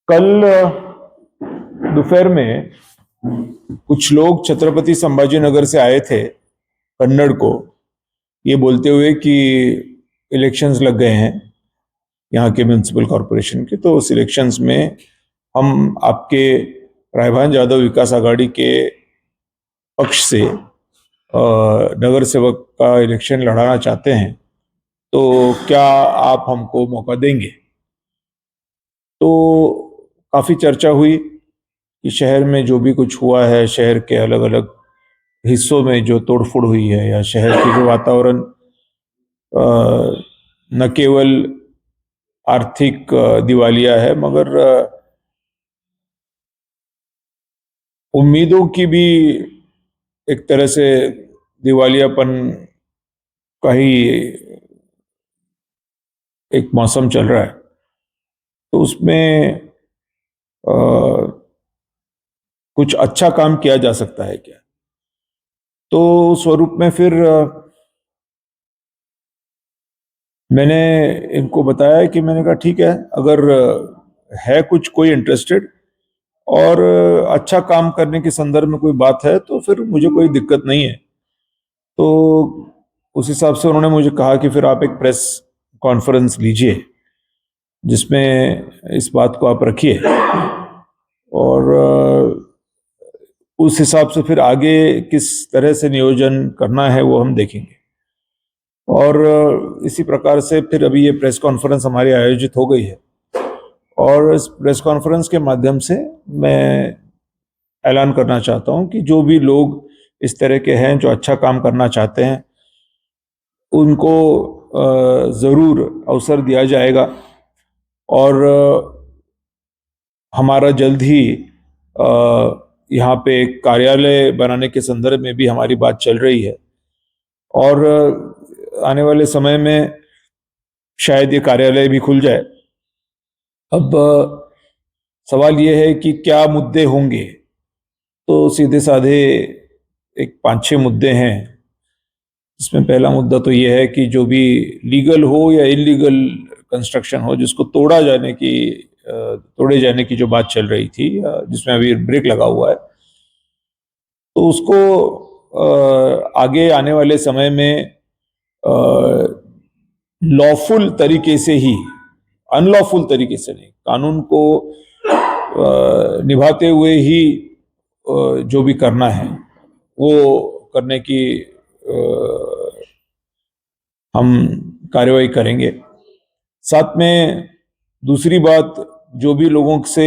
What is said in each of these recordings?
कल दोपहर में कुछ लोग छत्रपति संभाजी नगर से आए थे कन्नड़ को, ये बोलते हुए कि इलेक्शंस लग गए हैं यहाँ के म्युनिसिपल कॉरपोरेशन के, तो उस इलेक्शंस में हम आपके रायभान यादव विकास आघाड़ी के पक्ष से नगर सेवक का इलेक्शन लड़ाना चाहते हैं, तो क्या आप हमको मौका देंगे। तो काफी चर्चा हुई कि शहर में जो भी कुछ हुआ है, शहर के अलग अलग हिस्सों में जो तोड़फोड़ हुई है, या शहर की जो वातावरण न केवल आर्थिक दिवालिया है मगर उम्मीदों की भी एक तरह से दिवालियापन का ही एक मौसम चल रहा है। तो उसमें कुछ अच्छा काम किया जा सकता है क्या, तो स्वरूप में फिर मैंने इनको बताया कि मैंने कहा ठीक है, अगर है कुछ कोई इंटरेस्टेड और अच्छा काम करने के संदर्भ में कोई बात है तो फिर मुझे कोई दिक्कत नहीं है। तो उस हिसाब से उन्होंने मुझे कहा कि फिर आप एक प्रेस कॉन्फ्रेंस लीजिए जिसमें इस बात को आप रखिए, और उस हिसाब से फिर आगे किस तरह से नियोजन करना है वो हम देखेंगे। और इसी प्रकार से फिर अभी ये प्रेस कॉन्फ्रेंस हमारी आयोजित हो गई है, और इस प्रेस कॉन्फ्रेंस के माध्यम से मैं ऐलान करना चाहता हूं कि जो भी लोग इस तरह के हैं जो अच्छा काम करना चाहते हैं उनको ज़रूर अवसर दिया जाएगा। और हमारा जल्द ही यहाँ पे एक कार्यालय बनाने के संदर्भ में भी हमारी बात चल रही है, और आने वाले समय में शायद ये कार्यालय भी खुल जाए। अब सवाल ये है कि क्या मुद्दे होंगे, तो सीधे साधे एक 5-6 मुद्दे हैं। इसमें पहला मुद्दा तो ये है कि जो भी लीगल हो या इलीगल कंस्ट्रक्शन हो, जिसको तोड़े जाने की जो बात चल रही थी, जिसमें अभी ब्रेक लगा हुआ है, तो उसको आगे आने वाले समय में लॉफुल तरीके से ही, अनलॉफुल तरीके से नहीं, कानून को निभाते हुए ही जो भी करना है वो करने की हम कार्रवाई करेंगे। साथ में दूसरी बात, जो भी लोगों से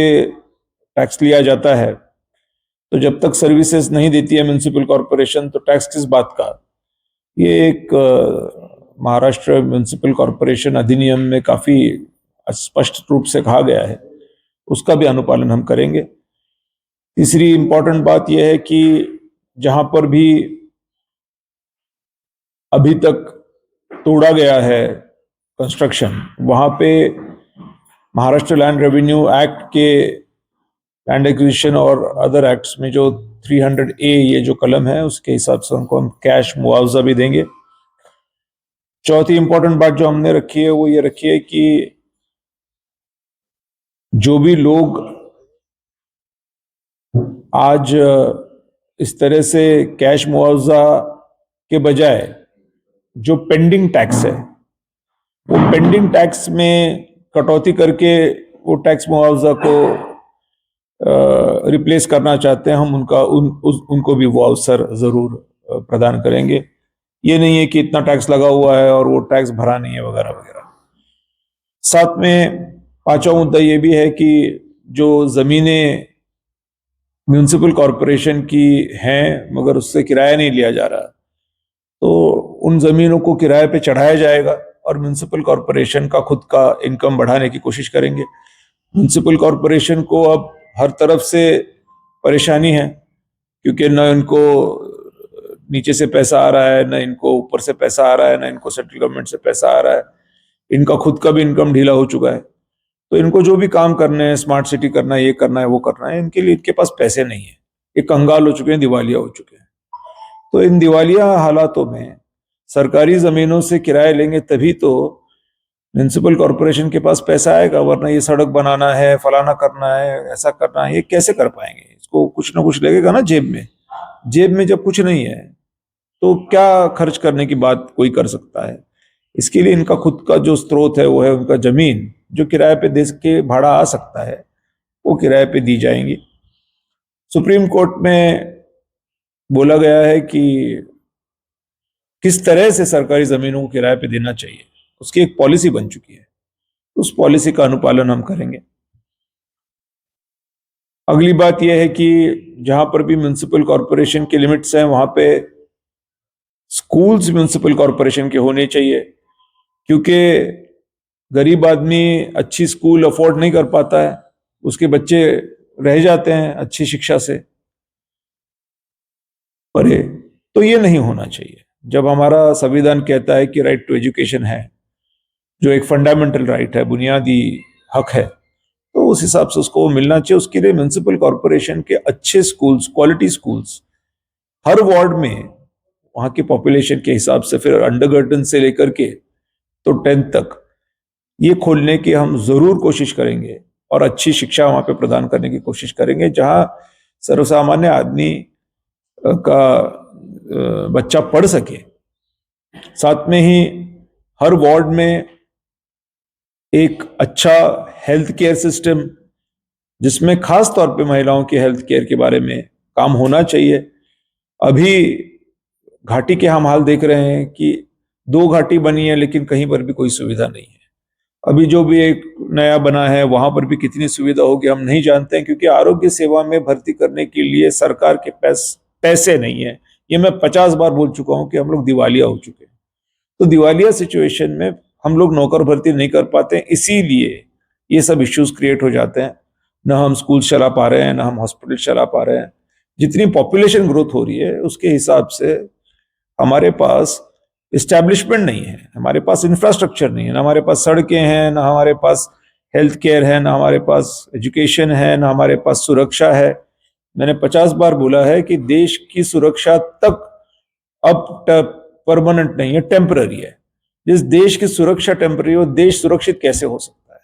टैक्स लिया जाता है, तो जब तक सर्विसेज नहीं देती है म्युनिसिपल कॉरपोरेशन तो टैक्स किस बात का। ये एक महाराष्ट्र म्युनिसिपल कॉरपोरेशन अधिनियम में काफी स्पष्ट रूप से कहा गया है, उसका भी अनुपालन हम करेंगे। तीसरी इंपॉर्टेंट बात यह है कि जहां पर भी अभी तक तोड़ा गया है कंस्ट्रक्शन, वहां पे महाराष्ट्र लैंड रेवेन्यू एक्ट के लैंड एक्विजिशन और अदर एक्ट्स में जो 300A ये जो कलम है उसके हिसाब से उनको हम कैश मुआवजा भी देंगे। चौथी इंपॉर्टेंट बात जो हमने रखी है वो ये रखी है कि जो भी लोग आज इस तरह से कैश मुआवजा के बजाय जो पेंडिंग टैक्स है, वो पेंडिंग टैक्स में कटौती करके वो टैक्स मुआवजा को रिप्लेस करना चाहते हैं, हम उनको भी वो अवसर जरूर प्रदान करेंगे। ये नहीं है कि इतना टैक्स लगा हुआ है और वो टैक्स भरा नहीं है वगैरह वगैरह। साथ में पांचवा मुद्दा ये भी है कि जो जमीनें म्युनिसिपल कॉरपोरेशन की हैं मगर उससे किराया नहीं लिया जा रहा, तो उन जमीनों को किराए पे चढ़ाया जाएगा और म्युनिसिपल कॉरपोरेशन का खुद का इनकम बढ़ाने की कोशिश करेंगे। म्युनिसिपल कॉरपोरेशन को अब हर तरफ से परेशानी है, क्योंकि न इनको नीचे से पैसा आ रहा है, न इनको ऊपर से पैसा आ रहा है, न इनको सेंट्रल गवर्नमेंट से पैसा आ रहा है। इनका खुद का भी इनकम ढीला हो चुका है, तो इनको जो भी काम करने हैं, स्मार्ट सिटी करना है, ये करना है, वो करना है, इनके लिए इनके पास पैसे नहीं है, ये कंगाल हो चुके हैं, दिवालिया हो चुके हैं। तो इन दिवालिया हालातों में सरकारी जमीनों से किराए लेंगे तभी तो म्युनिसिपल कॉरपोरेशन के पास पैसा आएगा, वरना ये सड़क बनाना है, फलाना करना है, ऐसा करना है, ये कैसे कर पाएंगे? इसको कुछ ना कुछ लगेगा ना जेब में। जेब में जब कुछ नहीं है तो क्या खर्च करने की बात कोई कर सकता है? इसके लिए इनका खुद का जो स्रोत है वो है उनका जमीन, जो किराए पे दे के भाड़ा आ सकता है, वो किराए पे दी जाएंगी। सुप्रीम कोर्ट में बोला गया है कि किस तरह से सरकारी जमीनों को किराए पे देना चाहिए, उसकी एक पॉलिसी बन चुकी है। उस पॉलिसी का अनुपालन हम करेंगे। अगली बात यह है कि जहां पर भी म्युनिसिपल कॉरपोरेशन के लिमिट्स हैं वहां पे स्कूल्स म्युनिसिपल कॉरपोरेशन के होने चाहिए, क्योंकि गरीब आदमी अच्छी स्कूल अफोर्ड नहीं कर पाता है, उसके बच्चे रह जाते हैं अच्छी शिक्षा से परे। तो ये नहीं होना चाहिए। जब हमारा संविधान कहता है कि राइट टू एजुकेशन है, जो एक फंडामेंटल राइट है, बुनियादी हक है, तो उस हिसाब से उसको मिलना चाहिए। उसके लिए म्युनिसिपल कॉरपोरेशन के अच्छे स्कूल्स, क्वालिटी स्कूल्स हर वार्ड में, वहां के पॉपुलेशन के हिसाब से, फिर अंडरगार्टन से लेकर के तो 10th तक, ये खोलने की हम जरूर कोशिश करेंगे और अच्छी शिक्षा वहां पे प्रदान करने की कोशिश करेंगे, जहां सर्वसामान्य आदमी का बच्चा पढ़ सके। साथ में ही हर वार्ड में एक अच्छा हेल्थ केयर सिस्टम, जिसमें खास तौर पे महिलाओं की हेल्थ केयर के बारे में काम होना चाहिए। अभी घाटी के हम हाल देख रहे हैं कि 2 घाटी बनी है लेकिन कहीं पर भी कोई सुविधा नहीं है। अभी जो भी एक नया बना है वहां पर भी कितनी सुविधा होगी हम नहीं जानते हैं, क्योंकि आरोग्य सेवा में भर्ती करने के लिए सरकार के पैसे नहीं है। ये मैं 50 बार बोल चुका हूं कि हम लोग दिवालिया हो चुके हैं। तो दिवालिया सिचुएशन में हम लोग नौकर भर्ती नहीं कर पाते हैं, इसीलिए ये सब इश्यूज क्रिएट हो जाते हैं। ना हम स्कूल चला पा रहे हैं, ना हम हॉस्पिटल चला पा रहे हैं। जितनी पॉपुलेशन ग्रोथ हो रही है उसके हिसाब से हमारे पास इस्टेब्लिशमेंट नहीं है, हमारे पास इंफ्रास्ट्रक्चर नहीं है, ना हमारे पास सड़कें हैं, ना हमारे पास हेल्थ केयर है, ना हमारे पास एजुकेशन है, ना हमारे पास सुरक्षा है। मैंने 50 बार बोला है कि देश की सुरक्षा तक अब परमानेंट नहीं है, टेम्पररी है। जिस देश की सुरक्षा टेम्पररी हो, देश सुरक्षित कैसे हो सकता है?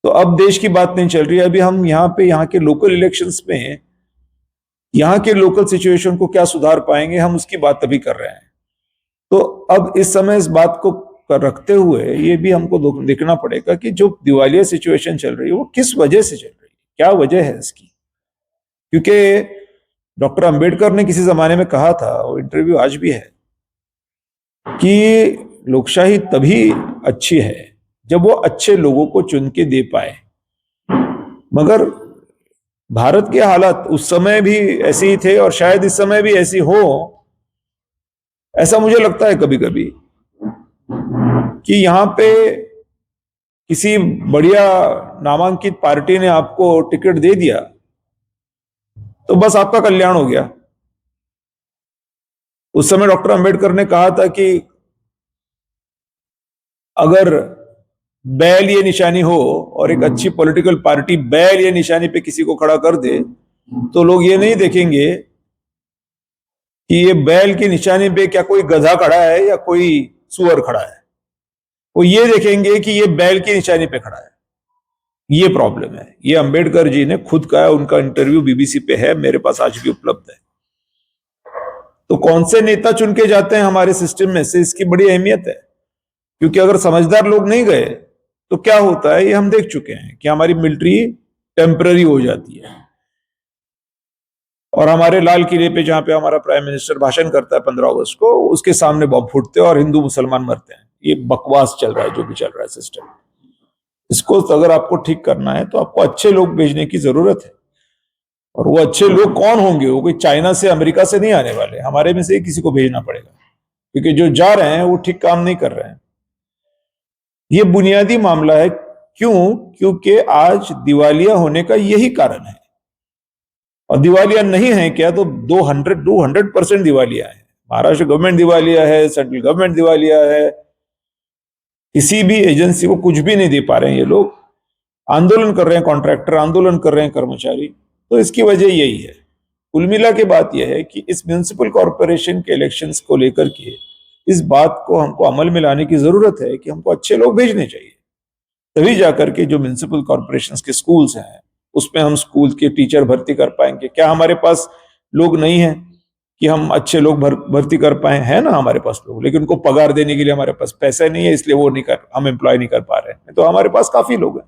तो अब देश की बात नहीं चल रही है। अभी हम यहाँ के लोकल इलेक्शंस में यहाँ के लोकल सिचुएशन को क्या सुधार पाएंगे, हम उसकी बात अभी कर रहे हैं। तो अब इस समय इस बात को रखते हुए ये भी हमको देखना पड़ेगा कि जो दिवालिया सिचुएशन चल रही है वो किस वजह से चल रही है, क्या वजह है इसकी। क्योंकि डॉक्टर अंबेडकर ने किसी जमाने में कहा था, वो इंटरव्यू आज भी है, कि लोकशाही तभी अच्छी है जब वो अच्छे लोगों को चुन के दे पाए। मगर भारत के हालात उस समय भी ऐसे ही थे और शायद इस समय भी ऐसी हो, ऐसा मुझे लगता है कभी कभी, कि यहां पे किसी बढ़िया नामांकित पार्टी ने आपको टिकट दे दिया तो बस आपका कल्याण हो गया। उस समय डॉक्टर अंबेडकर ने कहा था कि अगर बैल ये निशानी हो और एक अच्छी पॉलिटिकल पार्टी बैल ये निशानी पे किसी को खड़ा कर दे, तो लोग ये नहीं देखेंगे कि ये बैल की निशानी पे क्या कोई गधा खड़ा है या कोई सुअर खड़ा है, वो ये देखेंगे कि ये बैल की निशानी पे खड़ा है। ये प्रॉब्लम है। ये अंबेडकर जी ने खुद कहा, उनका इंटरव्यू बीबीसी पे है, मेरे पास आज भी उपलब्ध है। तो कौन से नेता चुन के जाते हैं हमारे सिस्टम में से, इसकी बड़ी अहमियत है। क्योंकि अगर समझदार लोग नहीं गए तो क्या होता है, ये हम देख चुके हैं कि हमारी मिलिट्री टेम्पररी हो जाती है और हमारे लाल किले पे, जहां पे हमारा प्राइम मिनिस्टर भाषण करता है 15 अगस्त को, उसके सामने बम फूटते हैं और हिंदू मुसलमान मरते हैं। ये बकवास चल रहा है जो भी चल रहा है सिस्टम। इसको अगर आपको ठीक करना है तो आपको अच्छे लोग भेजने की जरूरत है। और वो अच्छे लोग कौन होंगे? वो कोई चाइना से, अमेरिका से नहीं आने वाले, हमारे में से ही किसी को भेजना पड़ेगा, क्योंकि जो जा रहे हैं वो ठीक काम नहीं कर रहे हैं। ये बुनियादी मामला है। क्यों? क्योंकि आज दिवालिया होने का यही कारण है। और दिवालिया नहीं है क्या, तो 200% दिवालिया है। महाराष्ट्र गवर्नमेंट दिवालिया है, सेंट्रल गवर्नमेंट दिवालिया है, किसी भी एजेंसी को कुछ भी नहीं दे पा रहे हैं ये लोग। आंदोलन कर रहे हैं कॉन्ट्रैक्टर, आंदोलन कर रहे हैं कर्मचारी। तो इसकी वजह यही है। कुल मिला के बात यह है कि इस म्युनिसिपल कॉरपोरेशन के इलेक्शंस को लेकर के इस बात को हमको अमल में लाने की जरूरत है कि हमको अच्छे लोग भेजने चाहिए, तभी जाकर के जो म्युनिसिपल कॉर्पोरेशंस के स्कूल्स हैं उसमें हम स्कूल के टीचर भर्ती कर पाएंगे। क्या हमारे पास लोग नहीं है कि हम अच्छे लोग भर्ती कर पाए? है ना हमारे पास लोग, लेकिन उनको पगार देने के लिए हमारे पास पैसा नहीं है, इसलिए वो नहीं कर, हम एम्प्लॉय नहीं कर पा रहे हैं। तो हमारे पास काफी लोग हैं।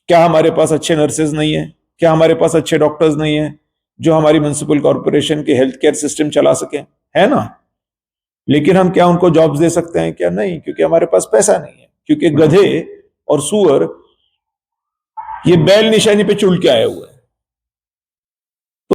क्या हमारे पास अच्छे नर्सेज नहीं है? क्या हमारे पास अच्छे डॉक्टर्स नहीं है जो हमारी म्युनिसिपल कॉर्पोरेशन के हेल्थ केयर सिस्टम चला सके? है ना। लेकिन हम क्या उनको जॉब्स दे सकते हैं? क्या नहीं, क्योंकि हमारे पास पैसा नहीं है। क्योंकि गधे और सुअर ये बैल निशानी पे चुल के आए हुए हैं।